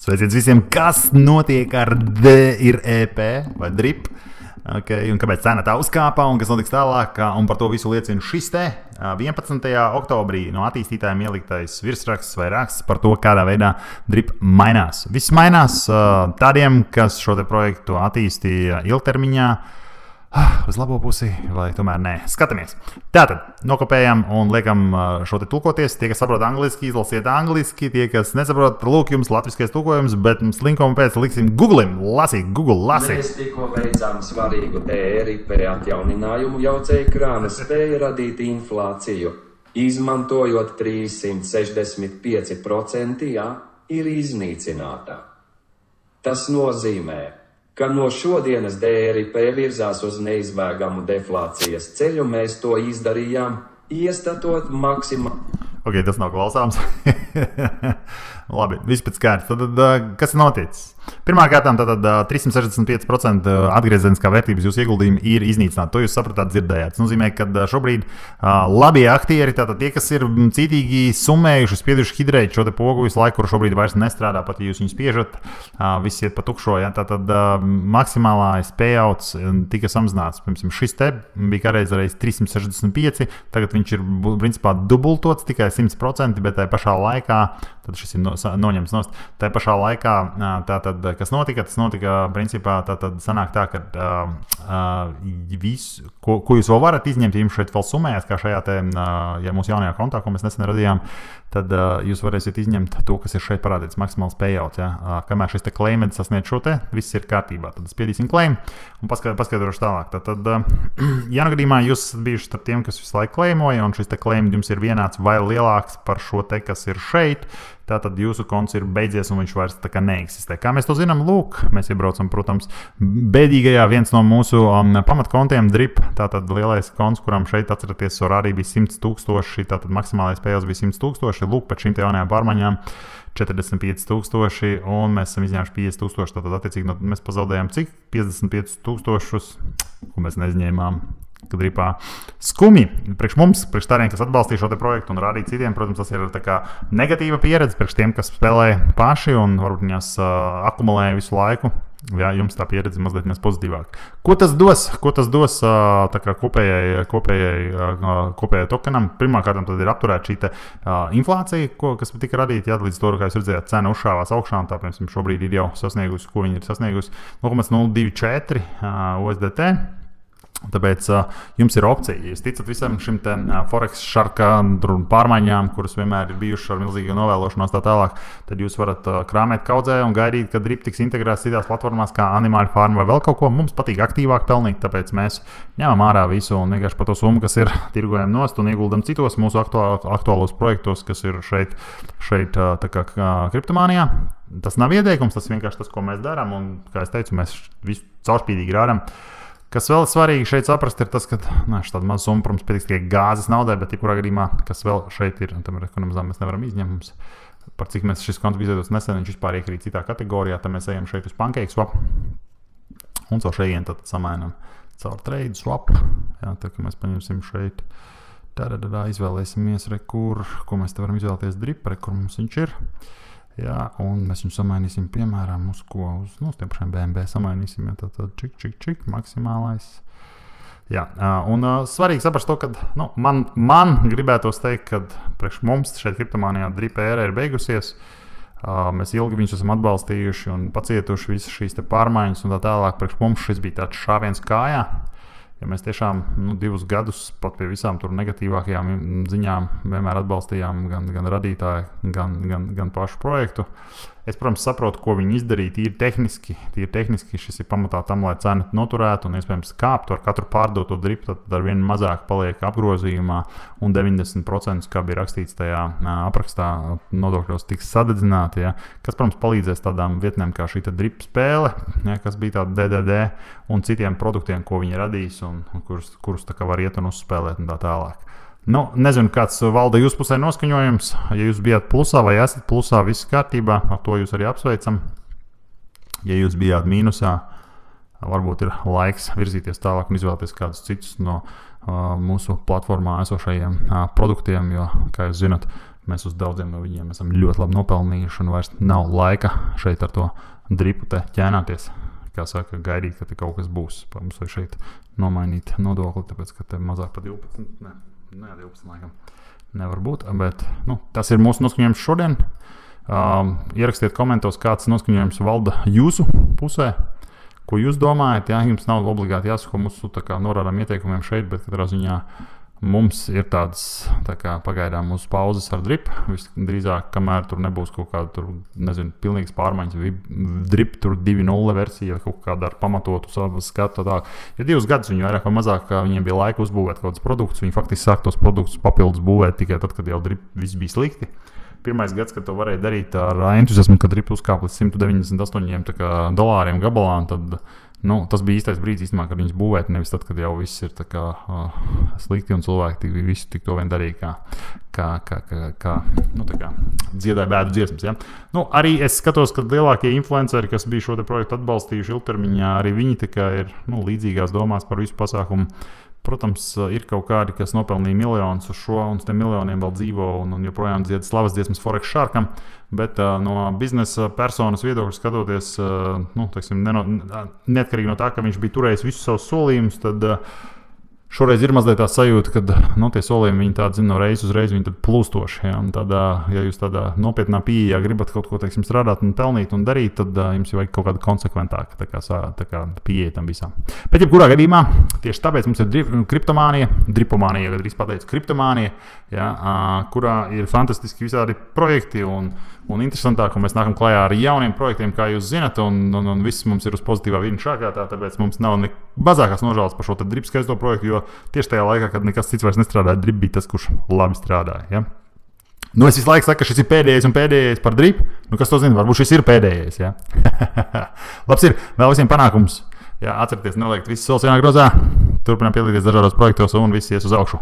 Sveiciens visiem, kas notiek ar DREP vai DRIP, okay, un kāpēc cena tā uzkāpa un kas notiks tālāk, un par to visu liecina šis te 11. oktobrī no attīstītājiem ieliktais virsraksts vai raksts par to, kādā veidā DRIP mainās. Viss mainās tādiem, kas šo te projektu attīstīja ilgtermiņā, uz labo pusi, vai tomēr nē. Skatāmies. Tātad, nokopējam un liekam šo te tulkoties. Tie, kas saprot angliski, izlasiet angliski. Tie, kas nesaprot, lūk jums latviskais tulkojums, bet mums linkuma pēc liksim Googlim. Lasīt, Google, lasīt. Mēs tikko veicām svarīgu DRIP atjauninājumu, jaucēja krāna spēja radīt inflāciju. Izmantojot 365%, ir iznīcināta. Tas nozīmē, ka no šodienas DRIP virzās uz neizbēgamu deflācijas ceļu. Mēs to izdarījām, iestatot maksimāli. Ok, tas nav klausāms. Labi, viss pēc kārtas. Tad, kas ir noticis? Pirmkārt, 365% atgriezeniskā vērtības jūsu ieguldījumi ir iznīcināti. To jūs sapratāt, dzirdējāt. Tas nozīmē, ka šobrīd labie aktieri, tātad tie, kas ir cītīgi summējuši, spieduši hidrēt šo te pogu visu laiku, kur šobrīd vairs nestrādā, pat ja jūs viņus spiežat, viss iet pa tukšo. Ja? Tātad maksimālais payouts tika samazināts. Piemēram, šis te bija kādreiz 365, tagad viņš ir principā dubultots tikai 100%, bet tajā pašā laikā, tad šis ir noņemts nost, tajā pašā laikā tātad, kas notika? Tas notika, principā, tātad sanāk tā, ka visu, ko jūs vēl varat izņemt, ja jums šeit vēl summējas, kā šajā te, ja mūsu jaunajā kontā, ko mēs nesen radījām, tad jūs varēsiet izņemt to, kas ir šeit parādīts, maksimāls payout, ja? Kamēr šis te claimed sasniedz šo te, viss ir kārtībā. Tad spiedīsim claim un paskaidrošu tālāk. Tad, ja nu gadījumā jūs esat bijuši starp tiem, kas visu laiku claimoja, un šis te claim jums ir vienāds vai lielāks par šo te, kas ir šeit, tātad jūsu konts ir beidzies un viņš vairs tā kā neeksistē. Kā mēs to zinām? Lūk, mēs iebraucam, protams, bēdīgajā viens no mūsu pamatkontiem DRIP, tātad lielais konts, kuram šeit atceraties, Sorari bija 100,000, tātad maksimālais payouts bija 100,000, lūk, pēc šīm te jaunajām pārmaiņām 45,000, un mēs esam izņēmuši 50,000, tātad attiecīgi mēs pazaudējām cik? 55,000, ko mēs neizņēmām. Kad ripā skumi priekš mums, priekš tādiem, kas atbalstīja šo te projektu un rādīja citiem, protams, tas ir tā kā negatīva pieredze priekš tiem, kas spēlē paši un varbūt viņas akumulē visu laiku. Jā, jums tā pieredze mazliet nes pozitīvāk. Ko tas dos? Ko tas dos tā kā kopējai tokenam? Pirmkārt, tad ir apturēt šī te inflācija, kas tika radīta, jā, līdz to, kā jūs redzējāt, cena uzšāvās augšā, un tā, piemēram, šobrīd ir jau sasniegusi, ko viņi ir sasniegusi, 0,024 USDT. Tāpēc jums ir opcija, ja jūs ticat visam šim te Forex šarka pārmaiņām, kuras vienmēr ir bijušas ar milzīgu novēlošanos tā tālāk, tad jūs varat krāmēt kaudzē un gaidīt, kad DRIP tiks integrēts citās platformās kā Animal Farm vai vēl kaut ko. Mums patīk aktīvāk pelnīt, tāpēc mēs ņemam ārā visu un vienkārši par to summu, kas ir tirgojam nost un ieguldam citos mūsu aktuālos projektos, kas ir šeit tā kā kriptomānijā. Tas nav ieteikums, tas vienkārši tas, ko mēs darām, un, kā es teicu, mēs visu caurspīdīgi rādām. Kas vēl svarīgi šeit saprast ir tas, ka tāda maza summa, protams, pietiks tikai gāzes naudai, bet jebkurā gadījumā, kas vēl šeit ir, un tam ir ekonomizām, mēs nevaram izņemt. Par cik mēs šis konts bija izveidots nesen, viņš vispār iekrīt citā kategorijā, tad mēs ejam šeit uz PancakeSwap un caur šeit tad samainam caur TradeSwap. Jā, tā kā mēs paņemsim šeit, izvēlēsimies, ko mēs te varam izvēlēties DRIP, kur mums viņš ir. Jā, un mēs viņu samainīsim, piemēram, uz ko? Uz tiem pašiem BNB samainīsim, ja tad čik, maksimālais. Jā, un svarīgi saprast to, ka man gribētos teikt, ka priekš mums šeit kriptomānijā DRIP ēra ir beigusies. Mēs ilgi viņus esam atbalstījuši un pacietuši visas šīs te pārmaiņas un tā tālāk. Priekš mums šis bija tāds šāviens kājā. Ja mēs tiešām 2 gadus pat pie visām tur negatīvākajām ziņām vienmēr atbalstījām gan radītāju, gan pašu projektu. Es, protams, saprotu, ko viņi izdarīja tīri tehniski. Šis ir pamatā tam, lai cena noturētu un iespējams kāptu ar katru pārdoto DRIP, tad ar vien mazāk paliek apgrozījumā un 90%, kā bija rakstīts tajā aprakstā, nodokļos tiks sadedzināti, ja, kas, protams, palīdzēs tādām vietnēm kā šī DRIP spēle, ja, kas bija tāda DDD un citiem produktiem, ko viņi radīs un kurus tā kā var iet un uzspēlēt un tā tālāk. Nezinu, kāds valda jūsu pusē noskaņojums. Ja jūs bijāt plusā vai esat plusā, viss kārtībā, ar to jūs arī apsveicam. Ja jūs bijāt mīnusā, varbūt ir laiks virzīties tālāk un izvēlēties kādus citus no mūsu platformā esošajiem produktiem, jo, kā jūs zinat, Mēs uz daudziem no viņiem esam ļoti labi nopelnījuši un vairs nav laika šeit ar to dripu te ķēnāties. Kā saka, gaidīt, ka te kaut kas būs. Mums vai šeit nomainīt nodokli, tāpēc, ka te mazāk pa 12, ne 12 laikam nevar būt, bet tas ir mūsu noskaņojums šodien. Ierakstiet komentos, kāds noskaņojums valda jūsu pusē, ko jūs domājat. Jā, jums nav obligāti jāsako mūsu norādām ieteikumiem šeit, bet katrā ziņā mums ir tāds pagaidām mūsu pauzes ar dripu. Visdrīzāk, kamēr tur nebūs kaut kāda tur, pilnīgas pārmaiņas, drip tur 2.0 versija, kaut kāda ar pamatotu savu skatu. Ja 2 gadus viņi vairāk vai mazāk, viņiem bija laika uzbūvēt kaut kādus produktus, viņi faktiski sāk tos produktus papildus būvēt tikai tad, kad jau drip viss bija slikti. Pirmais gads, kad to varēja darīt ar entuziasmu, kad drip uzkāpa līdz $198 gabalā, tad tas bija īstais brīdis, kad viņas būvēt, nevis tad, kad jau viss ir slikti un cilvēki visu tik to vien darīja, kā dziedāja bēdu dziesmas. Ja? Arī es skatos, ka lielākie influenceri, kas bija šo te projektu atbalstījuši ilgtermiņā, arī viņi ir līdzīgās domās par visu pasākumu. Protams, ir kaut kādi, kas nopelnīja miljonus uz šo, un tiem miljoniem vēl dzīvo un joprojām dzied slavas dziesmas Forex Sharkam, bet no biznesa personas viedokļa skatoties, neatkarīgi no tā, ka viņš bija turējis visus savus solījumus, tad šoreiz ir mazliet tā sajūta, ka tie solījumi viņi tādi no reizes uz reizi viņi tad plūstoši. Ja? Ja jūs tādā nopietnā pieejā gribat kaut ko strādāt un pelnīt un darīt, tad jums jau vajag kaut kāda konsekventāka pieeja tam visam. Bet jebkurā gadījumā tieši tāpēc mums ir dripomānija, gadrīz pateicu kriptomānija, ja? Kurā ir fantastiski visādi projekti un interesantāk, un mēs nākam klajā ar jauniem projektiem, kā jūs zinat, un viss mums ir uz pozitīvā viļņu šākātā, tāpēc mums nav mazākās nožēlas par šo dripu skaisto projektu, jo tieši tajā laikā, kad nekas cits vairs nestrādāja, drip bija tas, kurš labi strādāja. Ja? Es visu laiku saku, ka šis ir pēdējais par dripu. Kas to zina? Varbūt šis ir pēdējais. Ja? Labs ir. Vēl visiem panākums. Ja, atcerieties, neliekt visus solis vienā grozā. Turpinām piedalīties dažādos projektos un viss ies uz augšu.